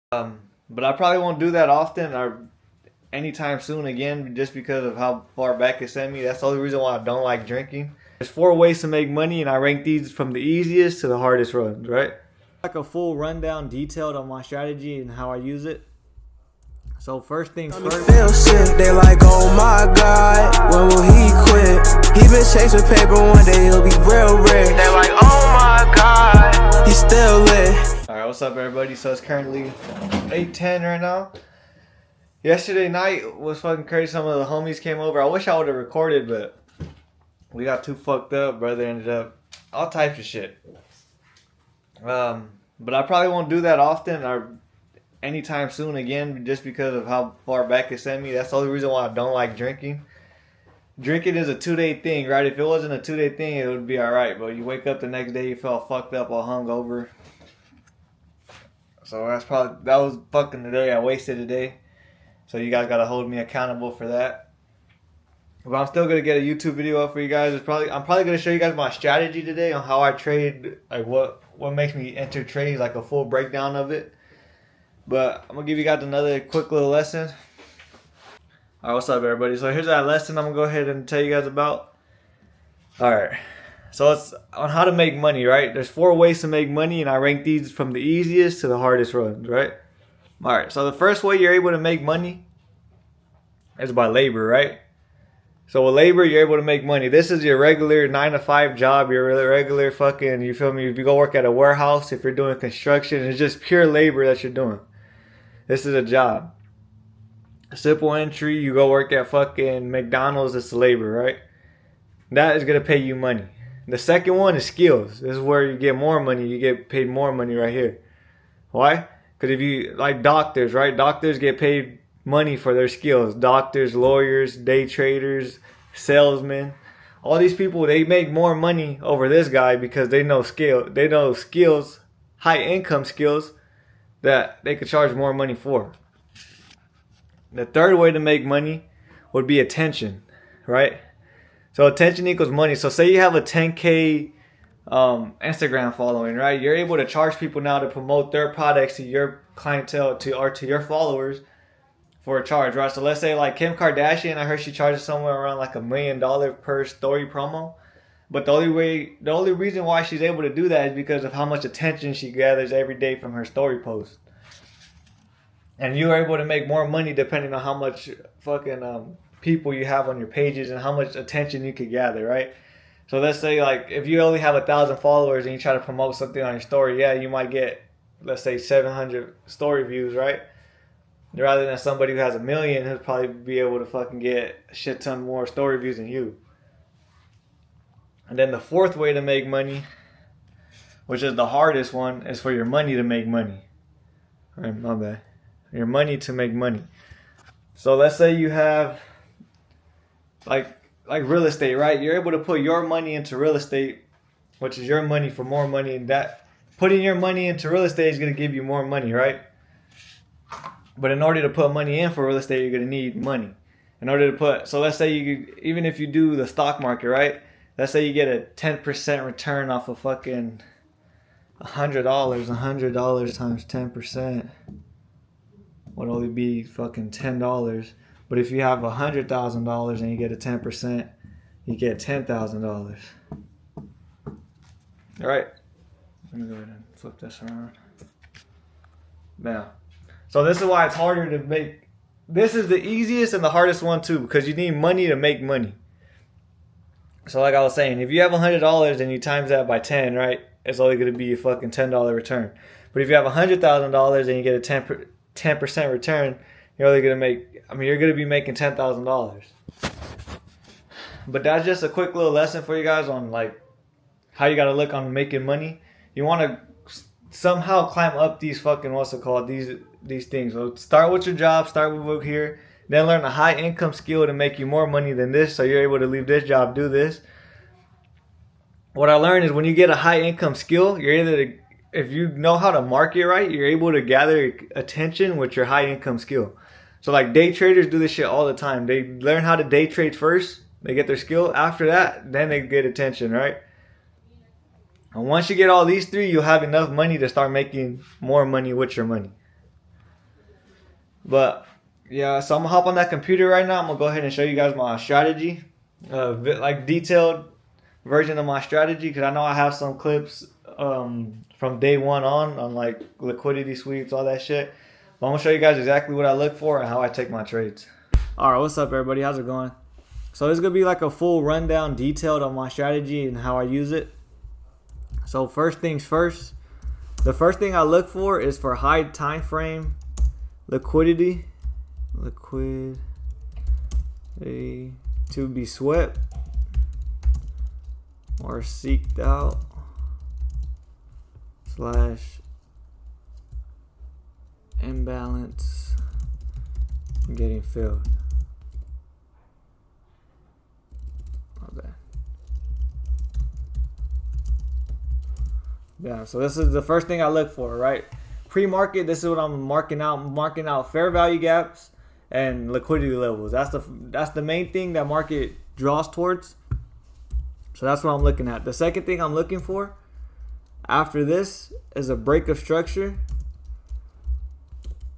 But I probably won't do that often or anytime soon again, just because of how far back it sent me. That's the only reason why I don't like drinking. There's 4 ways to make money, and I rank these from the easiest to the hardest ones, right? Like a full rundown detailed on my strategy and how I use it. So first things first. Feel sick, they like, oh my god, when will he quit? He been chasing paper, one day he'll be real rich. They like, oh my god, he's still lit. Alright, what's up everybody? So it's currently 8:10 right now. Yesterday night was fucking crazy. Some of the homies came over. I wish I would have recorded, but we got too fucked up. Brother ended up all types of shit. But I probably won't do that often or anytime soon again, just because of how far back it sent me. That's the only reason why I don't like drinking. Drinking is a 2-day thing, right? If it wasn't a 2-day thing, it would be alright. But you wake up the next day, you feel fucked up, all hungover. So that was fucking the day I wasted today. So you guys gotta hold me accountable for that. But I'm still gonna get a YouTube video up for you guys. I'm probably gonna show you guys my strategy today on how I trade, like what makes me enter trades, like a full breakdown of it. But I'm gonna give you guys another quick little lesson. Alright, what's up everybody? So here's that lesson I'm gonna go ahead and tell you guys about. Alright. So it's on how to make money, right? There's 4 ways to make money, and I rank these from the easiest to the hardest ones, right? Alright, so the first way you're able to make money is by labor, right? So with labor, you're able to make money. This is your regular 9-to-5 job, your regular fucking, you feel me? If you go work at a warehouse, if you're doing construction, it's just pure labor that you're doing. This is a job. Simple entry, you go work at fucking McDonald's, it's labor, right? That is going to pay you money. The second one is skills. This is where you get more money. You get paid more money right here. Why? Because if you, like doctors, right? Doctors get paid money for their skills. Doctors, lawyers, day traders, salesmen. All these people, they make more money over this guy because they know skill. They know skills, high income skills that they could charge more money for. The third way to make money would be attention, right? So attention equals money. So say you have a 10K Instagram following, right? You're able to charge people now to promote their products to your clientele, to your followers for a charge, right? So let's say like Kim Kardashian, I heard she charges somewhere around like $1 million per story promo. But the only reason why she's able to do that is because of how much attention she gathers every day from her story posts. And you're able to make more money depending on how much fucking people you have on your pages and how much attention you could gather, right? So let's say like if you only have 1,000 followers and you try to promote something on your story, yeah, you might get, let's say 700 story views, right? Rather than somebody who has 1 million who'd probably be able to fucking get a shit ton more story views than you. And then the fourth way to make money, which is the hardest one, is for your money to make money. Right, my bad. Your money to make money. So let's say you have like real estate, right? You're able to put your money into real estate, which is your money for more money, and that putting your money into real estate is going to give you more money, right? But in order to put money in for real estate, you're going to need money. In order to put, so let's say even if you do the stock market, right? Let's say you get a 10% return off of fucking $100. $100 times 10% would only be fucking $10. But if you have $100,000 and you get a 10%, you get $10,000. All right. Let me go ahead and flip this around. Now, so this is why it's harder to make. This is the easiest and the hardest one too, because you need money to make money. So like I was saying, if you have $100 and you times that by 10, right, it's only going to be a fucking $10 return. But if you have $100,000 and you get a 10% return, you're only going to make, you're going to be making $10,000. But that's just a quick little lesson for you guys on like how you got to look on making money. You want to somehow climb up these fucking, these things. So start with your job, start with work here, then learn a high income skill to make you more money than this, so you're able to leave this job, do this. What I learned is when you get a high income skill, you're able to, if you know how to market right, you're able to gather attention with your high income skill. So like day traders do this shit all the time. They learn how to day trade first, they get their skill. After that, then they get attention, right? And once you get all these three, you'll have enough money to start making more money with your money. But yeah, so I'm gonna hop on that computer right now. I'm gonna go ahead and show you guys my strategy, like detailed version of my strategy, because I know I have some clips from day one on like liquidity sweeps, all that shit. But I'm gonna show you guys exactly what I look for and how I take my trades. All right, what's up, everybody? How's it going? So this is gonna be like a full rundown, detailed on my strategy and how I use it. So first things first, the first thing I look for is for high time frame liquidity to be swept or seeked out / imbalance getting filled. My bad. Yeah, so this is the first thing I look for, right? Pre-market, this is what I'm marking out. I'm marking out fair value gaps and liquidity levels. That's the main thing that market draws towards. So that's what I'm looking at. The second thing I'm looking for after this is a break of structure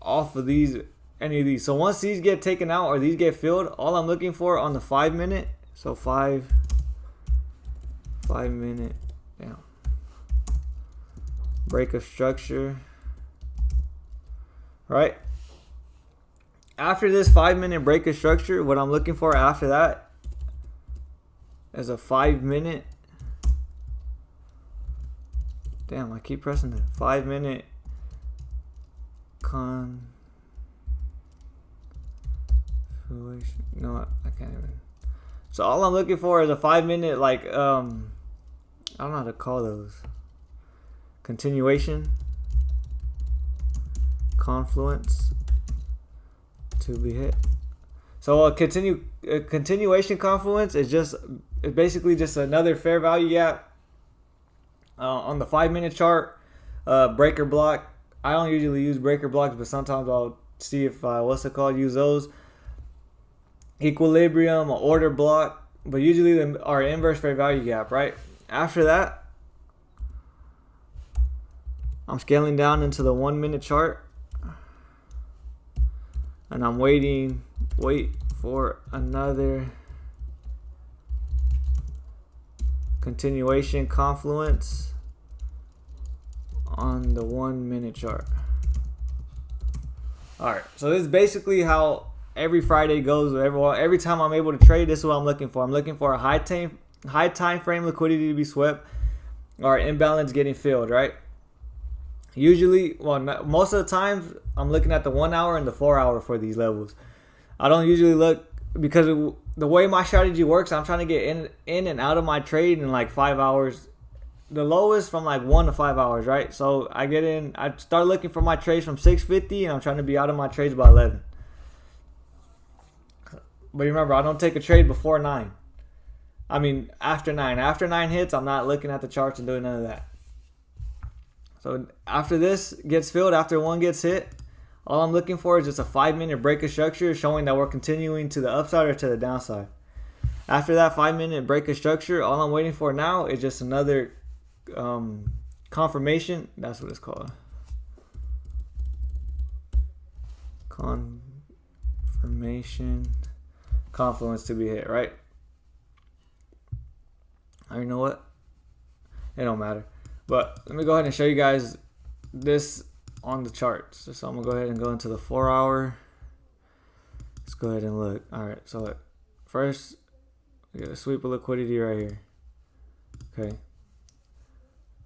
off of any of these. So once these get taken out or these get filled, all I'm looking for on the 5 minute, so 5 minute down, break of structure, right? After this 5 minute break of structure, what I'm looking for after that is a 5 minute. Damn, I keep pressing it. 5 minute no, I can't even. So all I'm looking for is a 5 minute, like I don't know how to call those. Continuation, confluence to be hit. So a continuation confluence is basically just another fair value gap on the 5 minute chart. Breaker block. I don't usually use breaker blocks, but sometimes I'll see if use those. Equilibrium, order block, but usually they are inverse fair value gap, right? After that, I'm scaling down into the 1 minute chart, and I'm wait for another continuation confluence on the 1 minute chart. All right, so this is basically how every Friday goes. Every time I'm able to trade, this is what I'm looking for. I'm looking for a high time frame liquidity to be swept or imbalance getting filled, right? Usually, most of the times, I'm looking at the 1 hour and the 4 hour for these levels. I don't usually look, because of the way my strategy works, I'm trying to get in and out of my trade in like 5 hours. The lowest from like 1 to 5 hours, right? So I get in, I start looking for my trades from 6:50, and I'm trying to be out of my trades by 11. But remember, I don't take a trade before 9. I mean, after 9. After 9 hits, I'm not looking at the charts and doing none of that. So after this gets filled, after 1 gets hit, all I'm looking for is just a 5 minute break of structure showing that we're continuing to the upside or to the downside. After that 5 minute break of structure, all I'm waiting for now is just another confirmation. That's what it's called. Confirmation confluence to be hit, right? You know what? It don't matter. But let me go ahead and show you guys this on the charts. So I'm going to go ahead and go into the 4 hour. Let's go ahead and look. All right, so look. First, we got a sweep of liquidity right here. Okay.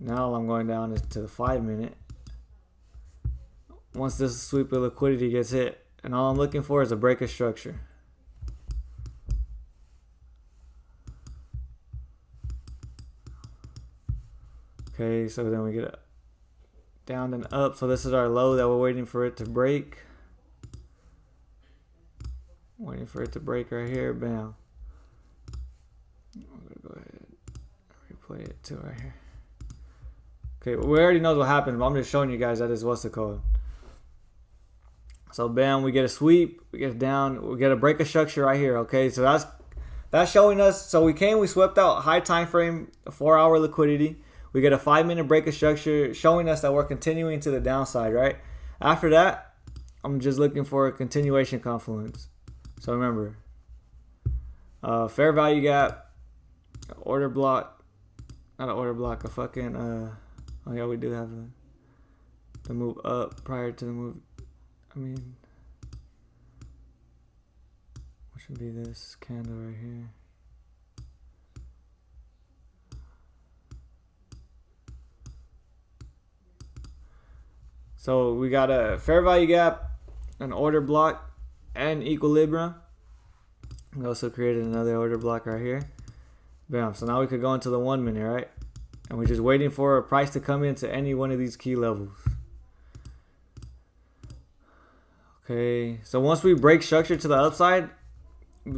Now I'm going down to the 5 minute. Once this sweep of liquidity gets hit, and all I'm looking for is a break of structure. Okay, so then we get a down and up. So this is our low that we're waiting for it to break. Waiting for it to break right here. Bam. I'm going to go ahead and replay it too right here. Okay, we already know what happened, but I'm just showing you guys that is what's it called. So bam, we get a sweep, we get it down, we get a break of structure right here. Okay, so that's showing us. So we swept out high time frame 4 hour liquidity. We get a 5 minute break of structure showing us that we're continuing to the downside, right? After that, I'm just looking for a continuation confluence. So remember, fair value gap, order block, not an order block, a fucking, oh yeah, we do have the move up prior to the move, I mean, what should be this candle right here? So we got a fair value gap, an order block, and equilibrium. We also created another order block right here. Bam. So now we could go into the 1 minute, right? And we're just waiting for a price to come into any one of these key levels. Okay. So once we break structure to the upside,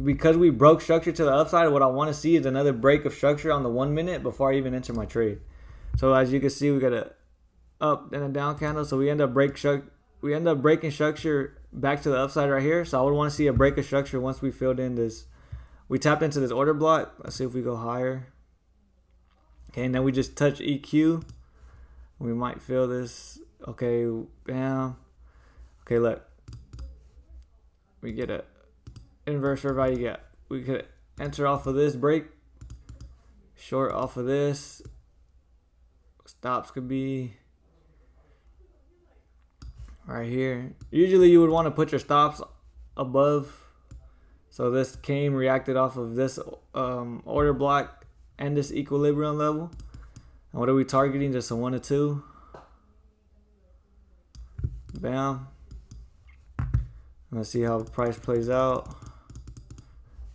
because we broke structure to the upside, what I want to see is another break of structure on the 1 minute before I even enter my trade. So as you can see, we got a up and a down candle, so we end up breaking structure back to the upside right here. So I would want to see a break of structure once we filled in this, we tapped into this order block. Let's see if we go higher. Okay, and then we just touch EQ. We might feel this. Okay, bam. Okay, look, we get a inverse fair value gap. We could enter off of this break, short off of this. Stops could be right here. Usually you would want to put your stops above. So this came reacted off of this order block and this equilibrium level. And what are we targeting? Just a 1 or 2. Bam. Let's see how the price plays out.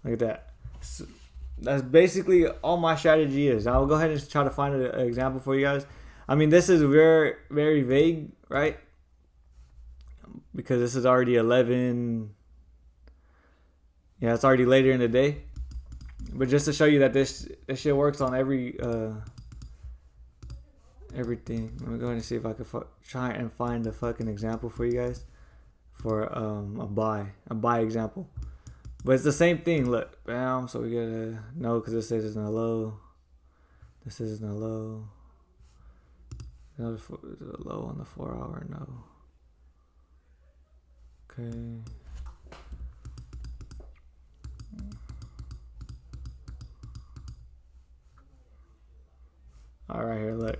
Look at that. So that's basically all my strategy is. I'll go ahead and try to find an example for you guys. I mean, this is very, very vague, right? Because this is already 11. Yeah, it's already later in the day. But just to show you that this shit works on everything. Let me go ahead and see if I can try and find a fucking example for you guys for a buy example. But it's the same thing. Look, bam. So we get a no because this says it's not low. This is not low. Another low on the 4 hour. No. Okay. All right, here, look.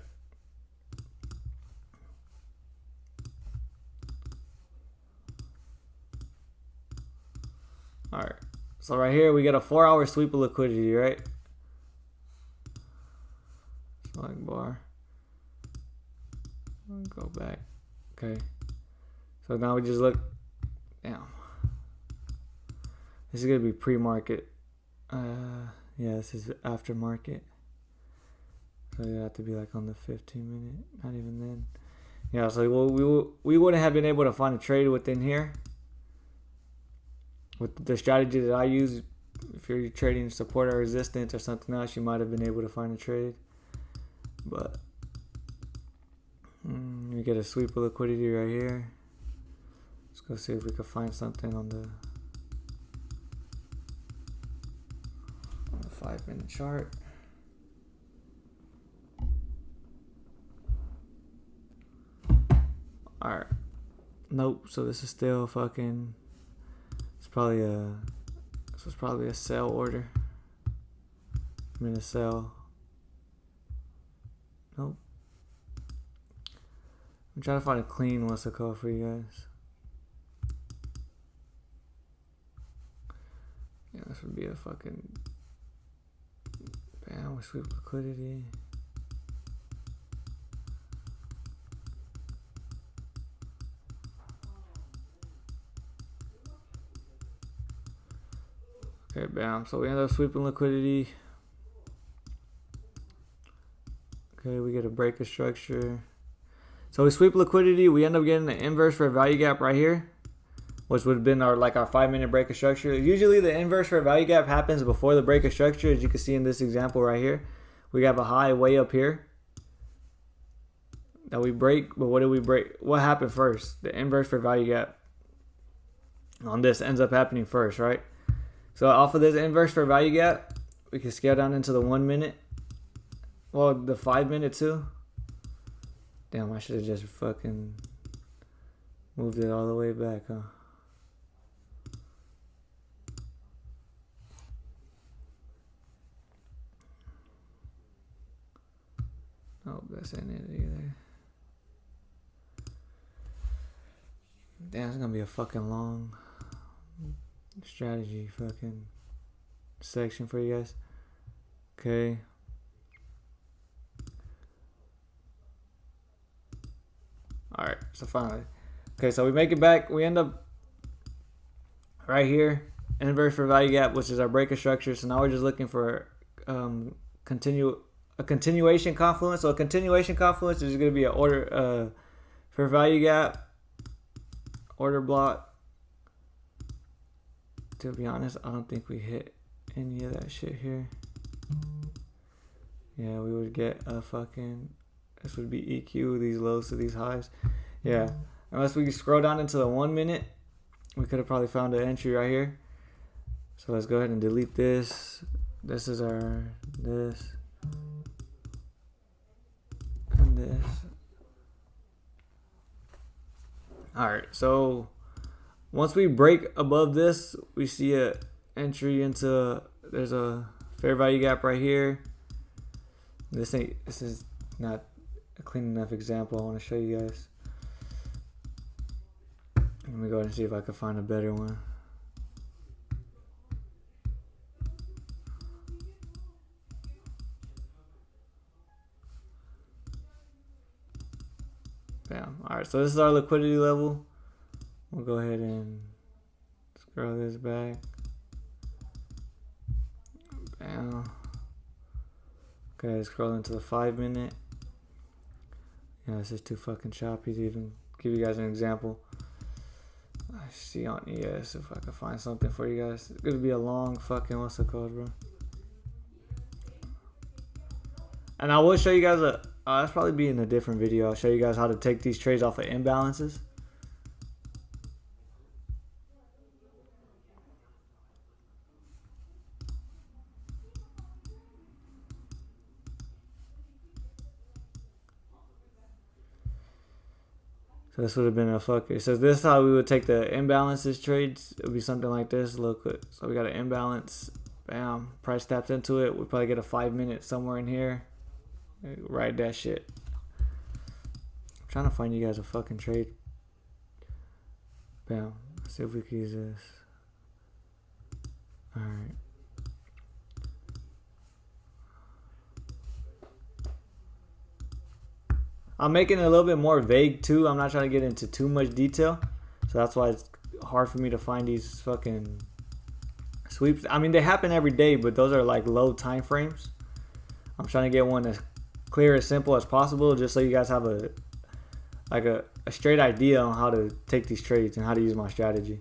All right. So right here, we get a 4 hour sweep of liquidity, right? Select bar. Go back. Okay. So now we just look. Damn. This is gonna be pre-market. Yeah, this is after market. So you have to be like on the 15 minute. Not even then. Yeah. So we wouldn't have been able to find a trade within here. With the strategy that I use, if you're trading support or resistance or something else, you might have been able to find a trade. But we get a sweep of liquidity right here. Let's go see if we can find something on the 5 minute chart. Alright. Nope. So this is still fucking. This was probably a sell order. I'm in a sell. Nope. I'm trying to find a clean what's it called for you guys. Yeah, this would be a fucking bam with sweep liquidity. Okay, bam. So we end up sweeping liquidity. Okay, we get a break of structure. So we sweep liquidity. We end up getting an inverse fair value gap right here, which would have been our 5 minute break of structure. Usually the inverse fair value gap happens before the break of structure, as you can see in this example right here. We have a high way up here that we break, but what did we break? What happened first? The inverse fair value gap on this ends up happening first, right? So off of this inverse fair value gap, we can scale down into the 1 minute. Well, the 5 minute too. Damn, I should have just fucking Moved it all the way back, huh? Oh, that's ain't it either. Damn, it's gonna be a fucking long strategy fucking section for you guys. Okay. Alright, so finally. Okay, so we make it back. We end up right here. Inverse for value gap, which is our breaker structure. So now we're just looking for a continuation confluence. So a continuation confluence is going to be an order for value gap, order block. To be honest, I don't think we hit any of that shit here. Yeah, we would get a fucking, this would be EQ, these lows to these highs. Yeah, unless we scroll down into the 1 minute, we could have probably found an entry right here. So let's go ahead and delete this. This is our, this, and this. Alright, so once we break above this, we see a entry into, there's a fair value gap right here. This is not a clean enough example. I want to show you guys. Let me go ahead and see if I can find a better one. Bam. Alright, so this is our liquidity level. We'll go ahead and scroll this back. Bam. Okay, scroll into the 5 minute. Yeah, this is too fucking choppy to even give you guys an example. I see on ES if I can find something for you guys. It's gonna be a long fucking, what's it called, bro? And I will show you guys that's probably be in a different video. I'll show you guys how to take these trades off of imbalances. So this would have been a fucker. It says this is how we would take the imbalances trades. It would be something like this. Look, so we got an imbalance. Bam. Price taps into it. We probably get a 5 minute somewhere in here. Ride that shit. I'm trying to find you guys a fucking trade. Bam. Let's see if we can use this. Alright. I'm making it a little bit more vague too. I'm not trying to get into too much detail. So that's why it's hard for me to find these fucking sweeps. I mean, they happen every day, but those are like low time frames. I'm trying to get one as clear as simple as possible, just so you guys have a straight idea on how to take these trades and how to use my strategy.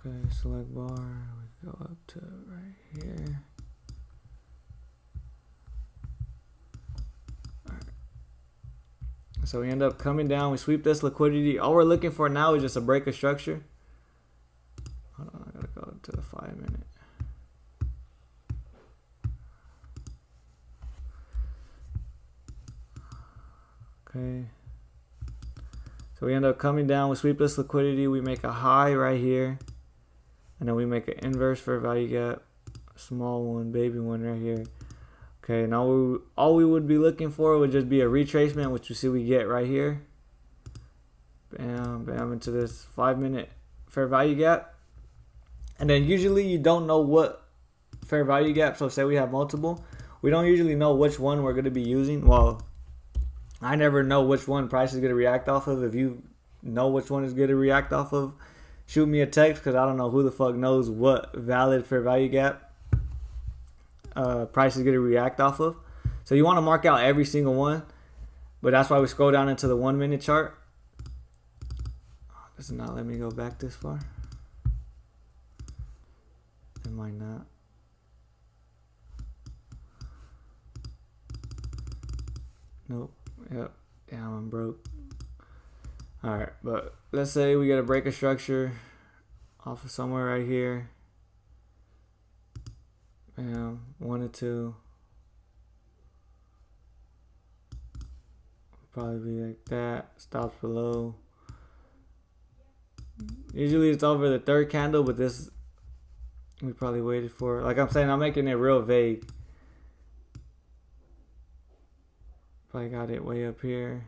Okay, select bar, we go up to right here. Alright. So we end up coming down, we sweep this liquidity. All we're looking for now is just a break of structure. Hold on, I gotta go to the 5 minute. Okay. So we end up coming down, we sweep this liquidity, we make a high right here. And then we make an inverse for value gap, a small one, baby one right here. Okay, now all we would be looking for would just be a retracement, which you see we get right here. Bam, bam, into this 5 minute fair value gap. And then usually you don't know what fair value gap, so say we have multiple. We don't usually know which one we're going to be using. Well, I never know which one price is going to react off of. If you know which one is going to react off of, shoot me a text, because I don't know who the fuck knows what valid fair value gap price is going to react off of. So you want to mark out every single one, but that's why we scroll down into the 1 minute chart. Does it not let me go back this far? It might not. Nope. Yep. Damn, I'm broke. Alright, but let's say we get a break of structure off of somewhere right here. 1 or 2. Probably be like that. Stops below. Usually it's over the third candle, but this we probably waited for. Like I'm saying, I'm making it real vague. Probably got it way up here.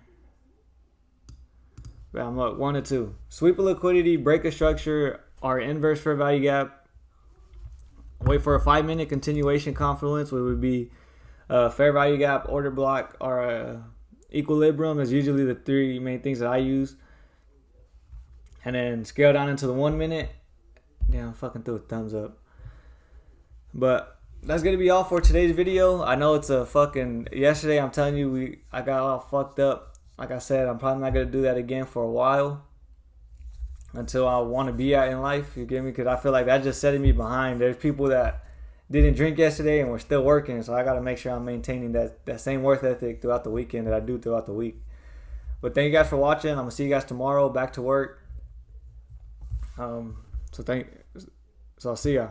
Bam, look, 1 or 2. Sweep a liquidity, break a structure, or inverse fair value gap. Wait for a 5-minute continuation confluence, which would be fair value gap, order block, or equilibrium is usually the 3 main things that I use. And then scale down into the 1 minute. Damn, fucking threw a thumbs up. But that's gonna be all for today's video. I know it's a fucking yesterday. I'm telling you, I got all fucked up. Like I said, I'm probably not gonna do that again for a while until I want to be at in life. You get me? Because I feel like that's just setting me behind. There's people that didn't drink yesterday and we're still working, so I gotta make sure I'm maintaining that same work ethic throughout the weekend that I do throughout the week. But thank you guys for watching. I'm gonna see you guys tomorrow. Back to work. So I'll see ya.